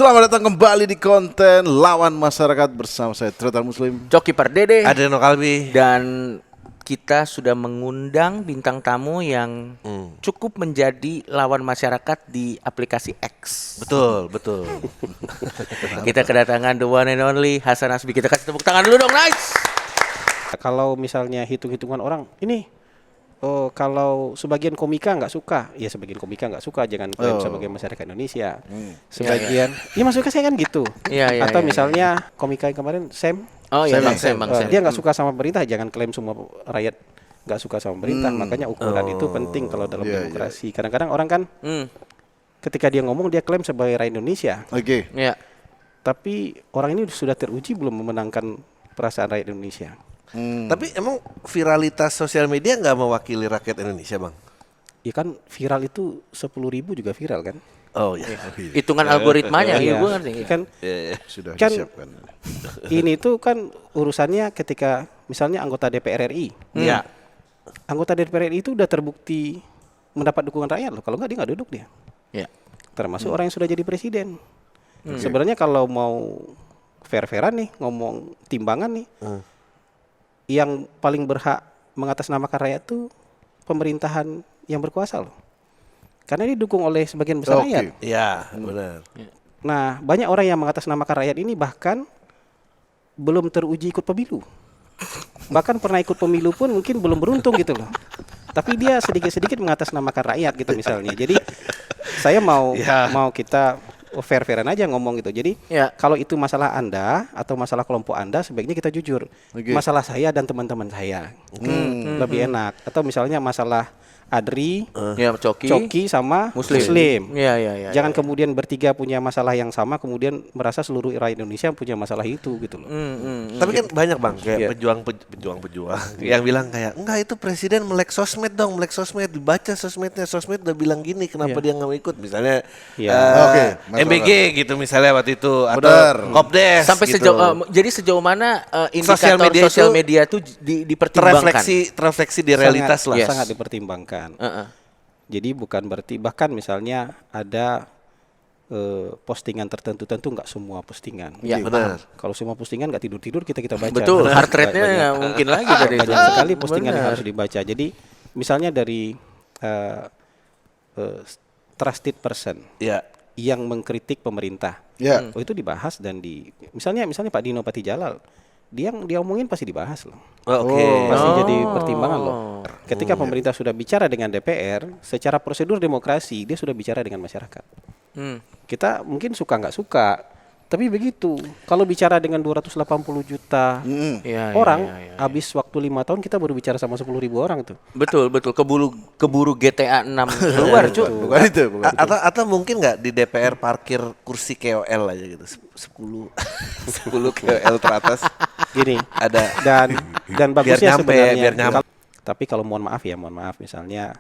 Selamat datang kembali di konten Lawan Masyarakat bersama saya Tretan Muslim, Coki Pardede, Adriano Kalbi, dan kita sudah mengundang bintang tamu yang cukup menjadi lawan masyarakat di aplikasi X. betul. Kita kedatangan the one and only Hasan Hasbi. Kita kasih tepuk tangan dulu dong, nice. Kalau misalnya hitung-hitungan orang ini, kalau sebagian komika nggak suka, ya sebagian komika nggak suka, jangan klaim sebagai masyarakat Indonesia. Sebagian, ya maksudnya saya kan gitu. Iya, Atau iya. misalnya komika yang kemarin Sam, Oh iya, Bang Sam. dia nggak suka sama pemerintah, jangan klaim semua rakyat nggak suka sama pemerintah. Makanya ukuran itu penting kalau dalam demokrasi. Kadang-kadang orang kan ketika dia ngomong dia klaim sebagai rakyat Indonesia, Oke. Iya. tapi orang ini sudah teruji belum memenangkan perasaan rakyat Indonesia. Tapi emang viralitas sosial media nggak mewakili rakyat Indonesia, Bang? Ya kan viral itu 10.000 juga viral kan? Oh iya. Hitungan algoritmanya, Iya. ya gue ngerti. Kan Sudah Kan- disiapkan. ini tuh kan urusannya ketika misalnya anggota DPR RI. Iya. Anggota DPR RI itu udah terbukti mendapat dukungan rakyat loh. Kalau nggak dia nggak duduk dia. Iya. Termasuk orang yang sudah jadi presiden. Sebenarnya kalau mau fair-fairan nih ngomong timbangan nih, yang paling berhak mengatasnamakan rakyat tuh pemerintahan yang berkuasa loh. Karena dia didukung oleh sebagian besar Oke. rakyat. Iya, benar. Nah, banyak orang yang mengatasnamakan rakyat ini bahkan belum teruji ikut pemilu. Bahkan pernah ikut pemilu pun mungkin belum beruntung gitu loh. Tapi dia sedikit-sedikit mengatasnamakan rakyat gitu misalnya. Jadi saya mau kita fair-fairan aja ngomong gitu. Jadi Ya. kalau itu masalah Anda atau masalah kelompok Anda sebaiknya kita jujur. Oke. Masalah saya dan teman-teman saya. Lebih enak. Atau misalnya masalah Adri, Ya, Coki. Coki sama Muslim. Iya, iya, iya. Jangan kemudian bertiga punya masalah yang sama, kemudian merasa seluruh rakyat Indonesia punya masalah itu gitu loh. Tapi kan banyak, Bang, kayak pejuang yang bilang kayak enggak, itu presiden melek sosmed dong, melek sosmed, dibaca sosmed udah bilang gini, kenapa dia nggak mau ikut? Misalnya Iya. Oke, Mas MBG gitu misalnya waktu itu, atau Benar. Kopdes Sampai gitu. jadi sejauh mana Sosial indikator media sosial itu media itu dipertimbangkan? terefleksi di realitas lah. Yes. Sangat dipertimbangkan. Heeh. Jadi bukan berarti bahkan misalnya ada postingan tertentu nggak semua postingan. Ya, benar. Kalau semua postingan nggak tidur kita baca. Betul, Benar. heart rate-nya nggak mungkin lagi dari itu. Banyak sekali postingan yang Benar. harus dibaca. Jadi misalnya dari trusted person Iya. yang mengkritik pemerintah. Ya. Oh, itu dibahas dan misalnya Pak Dino Patijalal, dia omongin pasti dibahas loh. Oke. Pasti jadi pertimbangan loh. Ketika pemerintah sudah bicara dengan DPR, secara prosedur demokrasi dia sudah bicara dengan masyarakat. Kita mungkin suka nggak suka, tapi begitu. Kalau bicara dengan 280 juta Iya, orang, iya, iya, iya. habis waktu 5 tahun kita baru bicara sama 10.000 orang tuh. Betul, keburu GTA 6 keluar, Cuk. Bukan itu, bukan. Atau mungkin nggak di DPR parkir kursi KOL aja gitu, 10 KOL teratas. Gini, Ada. dan bagusnya nyampe, sebenarnya. biar nyampe. Tapi kalau mohon maaf misalnya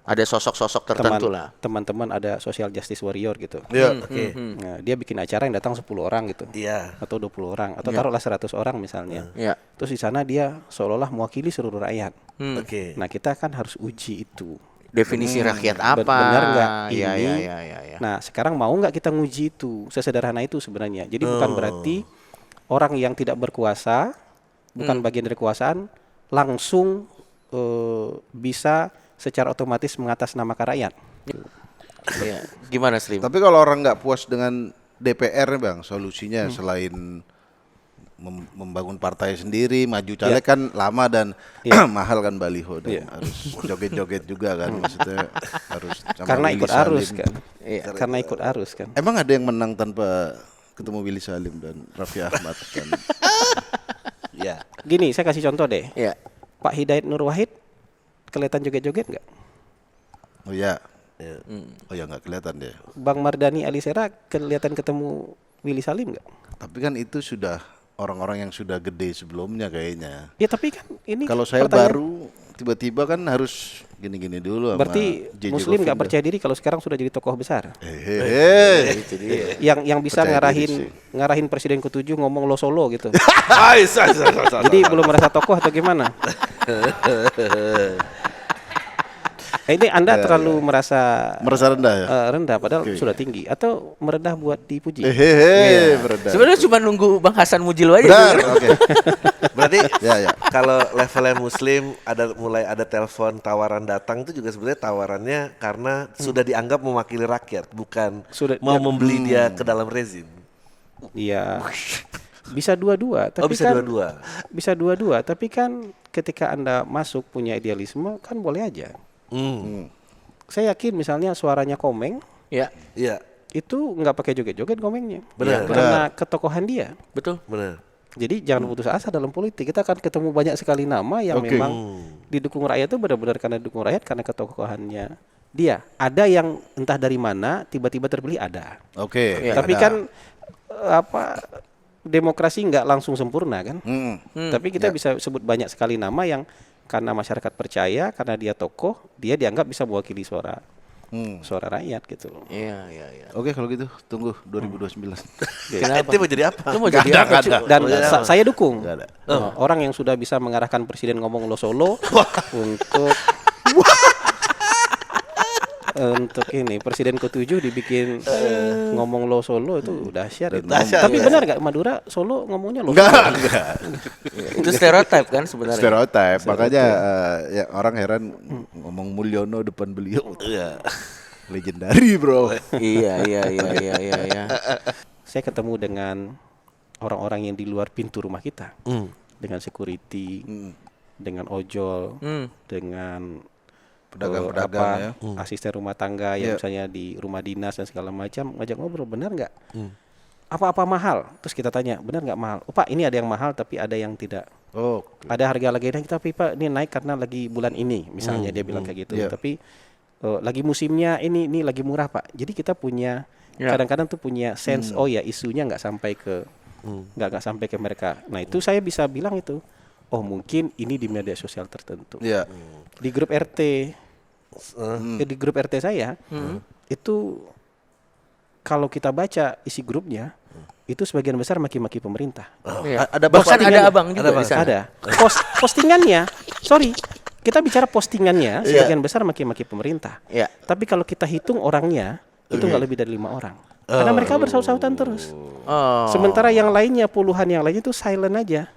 Ada sosok-sosok tertentu lah. teman-teman ada social justice warrior gitu. Ya. Oke. Nah, dia bikin acara yang datang 10 orang gitu. Iya. Atau 20 orang atau taruhlah 100 orang misalnya. Ya. Terus di sana dia seolah-olah mewakili seluruh rakyat. Oke. Nah, kita kan harus uji itu. Definisi rakyat apa? Benar nggak Iya, ini? iya, iya, iya. Nah, sekarang mau nggak kita nguji itu? Sesederhana itu sebenarnya. Jadi bukan berarti orang yang tidak berkuasa, bukan bagian dari kekuasaan, langsung bisa secara otomatis mengatasnamakan rakyat. Iya. Gimana, Slim? Tapi kalau orang nggak puas dengan DPR nih, Bang, solusinya selain membangun partai sendiri, maju caleg kan lama dan mahal kan baliho, dan harus joget-joget juga kan, maksudnya harus sama Karena Willy ikut arus Salim. kan. Iya. Karena ikut arus kan. Emang ada yang menang tanpa ketemu Willy Salim dan Raffi Ahmad kan? Iya. Gini, saya kasih contoh deh. Iya. Pak Hidayat Nur Wahid kelihatan joget-joget nggak? Oh ya. Oh ya, nggak kelihatan deh. Bang Mardhani Alisera kelihatan ketemu Willy Salim nggak? Tapi kan itu sudah orang-orang yang sudah gede sebelumnya kayaknya. Ya tapi kan ini Kalau saya pertanyaan- baru tiba-tiba kan harus gini-gini dulu sama berarti JJ Muslim nggak Govinda. percaya diri kalau sekarang sudah jadi tokoh besar. Hehehe. Yang bisa Percaya diri ngarahin presiden ke-7 ngomong lo solo gitu. Jadi Jadi belum merasa tokoh atau gimana? Ini Anda terlalu merasa rendah ya. rendah padahal sudah tinggi atau merendah buat dipuji. Berendah. Sebenarnya cuma nunggu Bang Hasan muji lo aja. Benar. dulu. Oke. Berarti Ya. kalau levelnya muslim mulai ada telepon tawaran datang itu juga sebenarnya tawarannya karena sudah dianggap mewakili rakyat, bukan Sudah- mau membeli dia ke dalam rezim. Iya. Bisa dua-dua, tapi Bisa kan dua-dua. bisa dua-dua, tapi kan ketika Anda masuk punya idealisme kan boleh aja. Saya yakin misalnya suaranya Komeng Ya, Iya, itu nggak pakai joget-joget Komengnya. Benar. Karena ketokohan dia. betul. benar. Jadi jangan putus asa dalam politik. Kita akan ketemu banyak sekali nama yang Oke. memang didukung rakyat itu benar-benar karena didukung rakyat karena ketokohannya dia. Ada yang entah dari mana tiba-tiba terpilih ada. Oke. Tapi ada. kan demokrasi nggak langsung sempurna kan. Tapi kita bisa sebut banyak sekali nama yang karena masyarakat percaya, karena dia tokoh, dia dianggap bisa mewakili suara rakyat gitu loh. Iya, iya, iya. Oke kalau gitu tunggu 2029. Kenapa? Itu mau jadi apa? Lu mau jadi apa? Cuk? Dan saya dukung Nggak ada. orang yang sudah bisa mengarahkan presiden ngomong lo solo untuk ini presiden ke-7 dibikin ngomong lo solo itu dahsyat itu. Dahsyat, Tapi ya. benar nggak Madura Solo ngomongnya lo Enggak, solo? enggak. Itu stereotip kan sebenarnya. Stereotip. Makanya ya orang heran ngomong Mulyono depan beliau. Iya. Legendary, bro. Iya, iya, iya, iya, iya, iya. Saya ketemu dengan orang-orang yang di luar pintu rumah kita, dengan security, dengan ojol, dengan Pedagang-pedagang ya. asisten rumah tangga yang Iya. misalnya di rumah dinas dan segala macam ngajak ngobrol, benar nggak? Apa-apa mahal? Terus kita tanya, benar nggak mahal? Oh Pak, ini ada yang mahal tapi ada yang tidak. Oh, Ada harga lagi naik tapi Pak ini naik karena lagi bulan ini, misalnya dia bilang kayak gitu. Iya. Tapi lagi musimnya ini lagi murah Pak. Jadi kita punya kadang-kadang tuh punya sense, oh ya isunya nggak sampai ke nggak sampai ke mereka. Nah itu saya bisa bilang itu, oh mungkin ini di media sosial tertentu. iya. Di grup RT, di grup RT saya itu kalau kita baca isi grupnya itu sebagian besar maki-maki pemerintah. Iya. Ada Bahkan bapak- ada abang juga Ada di sana. Ada. Postingannya, sorry, kita bicara postingannya sebagian besar maki-maki pemerintah. Iya. Tapi kalau kita hitung orangnya itu nggak lebih dari 5 orang. Karena mereka bersaut-sautan terus. Oh. Sementara yang lainnya puluhan yang lainnya itu silent aja.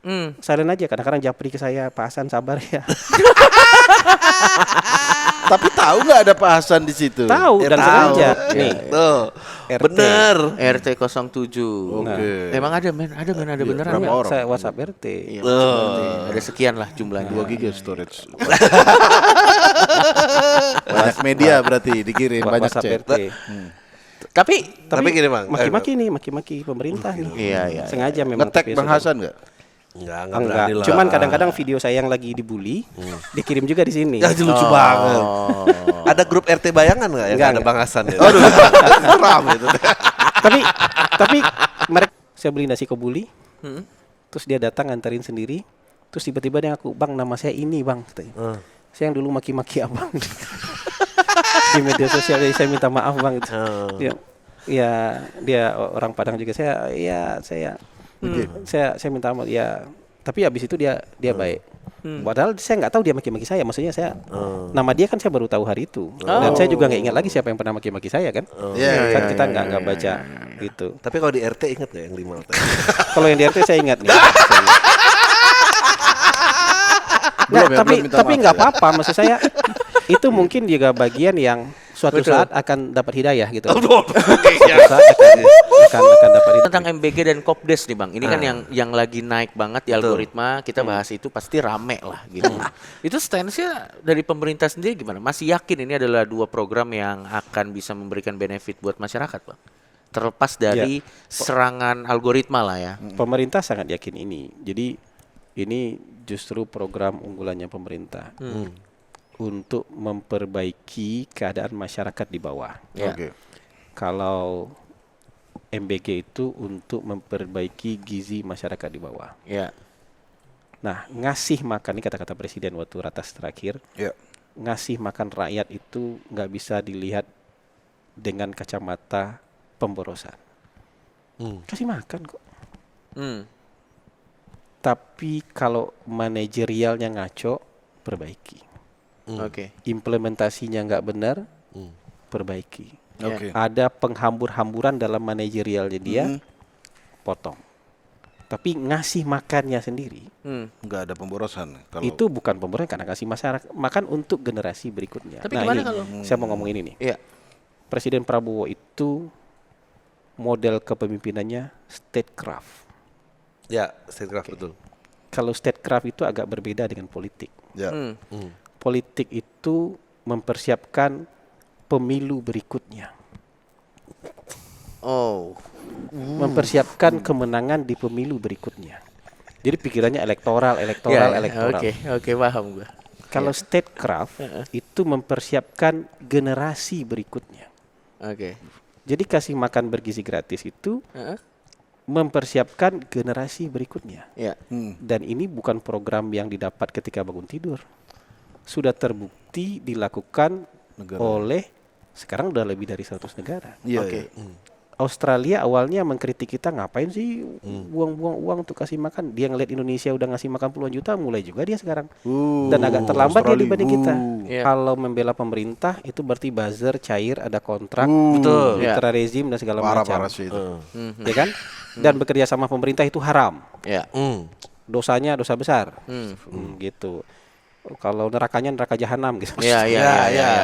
Hmm. Silent aja. Kadang-kadang japri ke saya, Pak Hasan sabar ya. Tapi tahu nggak ada Pak Hasan di situ? Tahu dan tahu. sengaja. Iya, Nih, Tuh. RT. Bener. RT 07. Oke. Emang ada men, ada beneran berapa men. orang? saya WhatsApp RT. Iya, berarti ada sekian lah jumlahnya. 2 giga storage. Banyak media berarti dikirim banyak WhatsApp chat. RT. Tapi gini, Bang. Maki-maki nih, maki-maki pemerintah nih. Iya, iya. Sengaja memang. Ngetek tapi Bang sudah- Hasan nggak? Enggak Enggak. berani lah. Cuman kadang-kadang video saya yang lagi dibully dikirim juga di sini. Ya lucu banget. Oh. Ada grup RT bayangan nggak yang Enggak, ada enggak. Bang Hasan ya? Ram itu. tapi mereka saya beli nasi kebuli. Terus dia datang nganterin sendiri. Terus tiba-tiba dia ngaku, "Bang, nama saya ini, Bang." Katanya. Saya yang dulu maki-maki Abang di media sosial, jadi saya minta maaf, Bang. Dia orang Padang juga. Saya minta maaf ya, tapi habis itu dia baik. Padahal saya nggak tahu dia maki-maki saya. Maksudnya saya nama dia kan saya baru tahu hari itu. Dan saya juga nggak ingat lagi siapa yang pernah maki-maki saya kan. Iya, Kan kita nggak baca gitu. Tapi kalau di RT inget nggak yang 5 RT? Kalau yang di RT saya ingat nih. Belum ya, tapi belum minta tapi maaf nggak ya. apa-apa. Maksud saya itu mungkin juga bagian yang suatu saat akan dapat hidayah gitu. Suatu saat akan dapat hidayah. Tentang MBG dan Kopdes nih Bang. Ini kan yang lagi naik banget di algoritma. Kita bahas itu pasti rame lah gitu. Itu stance-nya dari pemerintah sendiri gimana? Masih yakin ini adalah 2 program yang akan bisa memberikan benefit buat masyarakat Bang? Terlepas dari serangan algoritma lah ya. Pemerintah sangat yakin ini. Jadi ini justru program unggulannya pemerintah untuk memperbaiki keadaan masyarakat di bawah. Ya. Oke. Kalau MBG itu untuk memperbaiki gizi masyarakat di bawah. Ya. Nah, ngasih makan ini kata-kata Presiden waktu ratas terakhir. Ya. Ngasih makan rakyat itu nggak bisa dilihat dengan kacamata pemborosan. Kasih makan kok. Tapi kalau manajerialnya ngaco, perbaiki. Oke. Implementasinya nggak benar, perbaiki. Oke. Ada penghambur-hamburan dalam manajerialnya dia, potong. Tapi ngasih makannya sendiri, Nggak ada pemborosan kalau itu bukan pemberian karena kasih masyarakat makan untuk generasi berikutnya. Tapi gimana ini, kalau- saya mau ngomong ini nih. Iya. Presiden Prabowo itu model kepemimpinannya statecraft. Ya, statecraft betul. Kalau statecraft itu agak berbeda dengan politik. ya. Politik itu mempersiapkan pemilu berikutnya, Oh. mempersiapkan kemenangan di pemilu berikutnya. Jadi pikirannya elektoral. Oke, paham gua. Kalau statecraft itu mempersiapkan generasi berikutnya. Oke. Jadi kasih makan bergizi gratis itu Heeh. mempersiapkan generasi berikutnya. Ya. Dan ini bukan program yang didapat ketika bangun tidur. Sudah terbukti dilakukan oleh sekarang udah lebih dari 100 negara. Iya, Oke. iya. Australia awalnya mengkritik kita ngapain sih buang-buang uang untuk kasih makan. Dia ngeliat Indonesia udah ngasih makan puluhan juta, mulai juga dia sekarang. Dan agak terlambat dia Australia. dibanding kita. Iya. Kalau membela pemerintah itu berarti buzzer, cair, ada kontrak, Betul. mitra rezim dan segala macam. Parah sih itu. Ya kan? Dan bekerja sama pemerintah itu haram. Ya. Dosanya dosa besar. Gitu. Kalau nerakanya neraka jahanam gitu. Iya.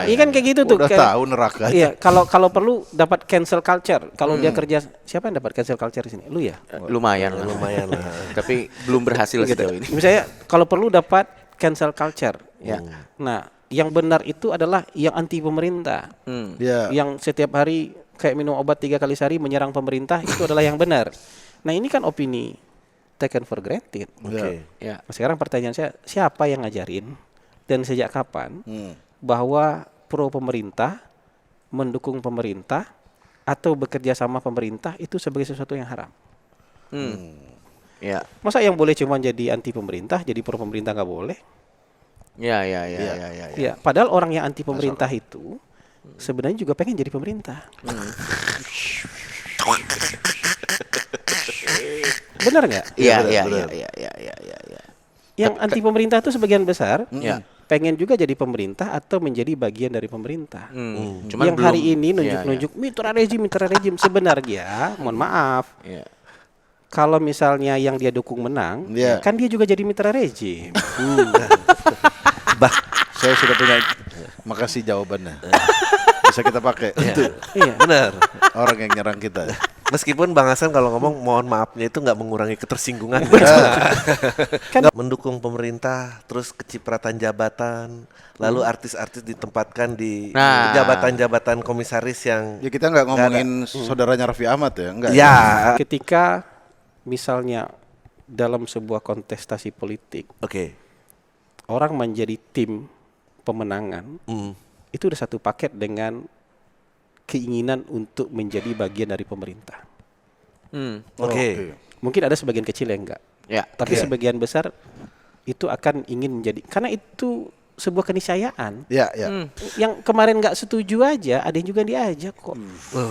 Iya kan kayak gitu tuh. Udah Kayak- tahu neraka. Iya, kalau perlu dapat cancel culture. Kalau dia kerja, siapa yang dapat cancel culture di sini? Lu ya? Lumayan lah. Lumayan lah. Tapi belum berhasil sejauh ini. Misalnya kalau perlu dapat cancel culture. Ya. Nah, yang benar itu adalah yang anti pemerintah. Ya. Yang setiap hari kayak minum obat 3 kali sehari menyerang pemerintah itu adalah yang benar. Nah, ini kan opini taken for granted. Oke. Ya. Nah, sekarang pertanyaan saya, siapa yang ngajarin dan sejak kapan Hmm. bahwa pro pemerintah, mendukung pemerintah, atau bekerja sama pemerintah itu sebagai sesuatu yang haram? Ya. Masa yang boleh cuma jadi anti pemerintah, jadi pro pemerintah nggak boleh? Ya. Ya, padahal orang yang anti pemerintah itu sebenarnya juga pengen jadi pemerintah. Benar nggak? Iya. Yang anti pemerintah itu sebagian besar Ya. pengen juga jadi pemerintah atau menjadi bagian dari pemerintah. Cuman Yang hari belum- ini nunjuk-nunjuk mitra rejim sebenarnya, mohon maaf, Ya. kalau misalnya yang dia dukung menang, Iya. kan dia juga jadi mitra rejim. Saya sudah punya. Makasih jawabannya. Bisa kita pakai. Itu Iya. Benar. orang yang nyerang kita. Meskipun Bang Hasan kalau ngomong mohon maafnya itu nggak mengurangi ketersinggungan. Kan- Mendukung pemerintah, terus kecipratan jabatan, lalu artis-artis ditempatkan di Nah. jabatan-jabatan komisaris yang Ya kita nggak ngomongin saudaranya Raffi Ahmad ya, enggak. ya Ketika misalnya dalam sebuah kontestasi politik, oke. orang menjadi tim pemenangan, itu udah satu paket dengan keinginan untuk menjadi bagian dari pemerintah. Oke. Mungkin ada sebagian kecil yang enggak, Ya. tapi sebagian besar itu akan ingin menjadi, karena itu sebuah keniscayaan. Ya, ya. Yang kemarin nggak setuju aja, ada yang juga diajak kok.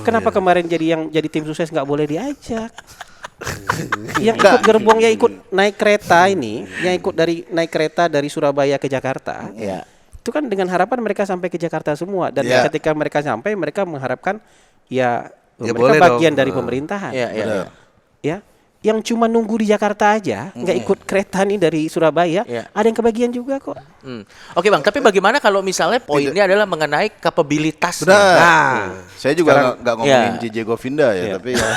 Kenapa kemarin jadi yang jadi tim sukses nggak boleh diajak? Yang ikut gerbong, yang ikut naik kereta ini, yang ikut naik kereta dari Surabaya ke Jakarta, Ya. itu kan dengan harapan mereka sampai ke Jakarta semua. Dan Ya. ketika mereka sampai, mereka mengharapkan ya, Ya mereka boleh bagian dong. dari pemerintahan. Ya. Ya, yang cuma nunggu di Jakarta aja, nggak ikut kereta nih dari Surabaya, Ya. ada yang kebagian juga kok. Oke Bang, tapi bagaimana kalau misalnya poinnya adalah mengenai kapabilitasnya? Benar. Nah, Saya juga nggak ngomongin ya. JJ Govinda ya, tapi ya,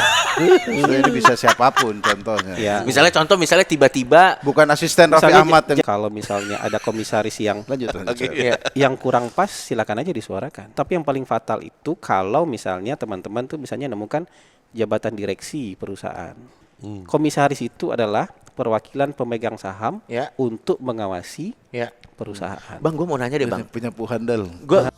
ini bisa siapapun contohnya. Ya. Misalnya tiba-tiba Bukan asisten Raffi Misalnya Ahmad yang kalau misalnya ada komisaris yang lanjut. ya. yang kurang pas, silakan aja disuarakan. Tapi yang paling fatal itu kalau misalnya teman-teman tuh misalnya nemukan jabatan direksi perusahaan. Komisaris itu adalah perwakilan pemegang saham Ya. untuk mengawasi Ya. perusahaan. Bang, gue mau nanya deh Bang. Penyapu handal. Gue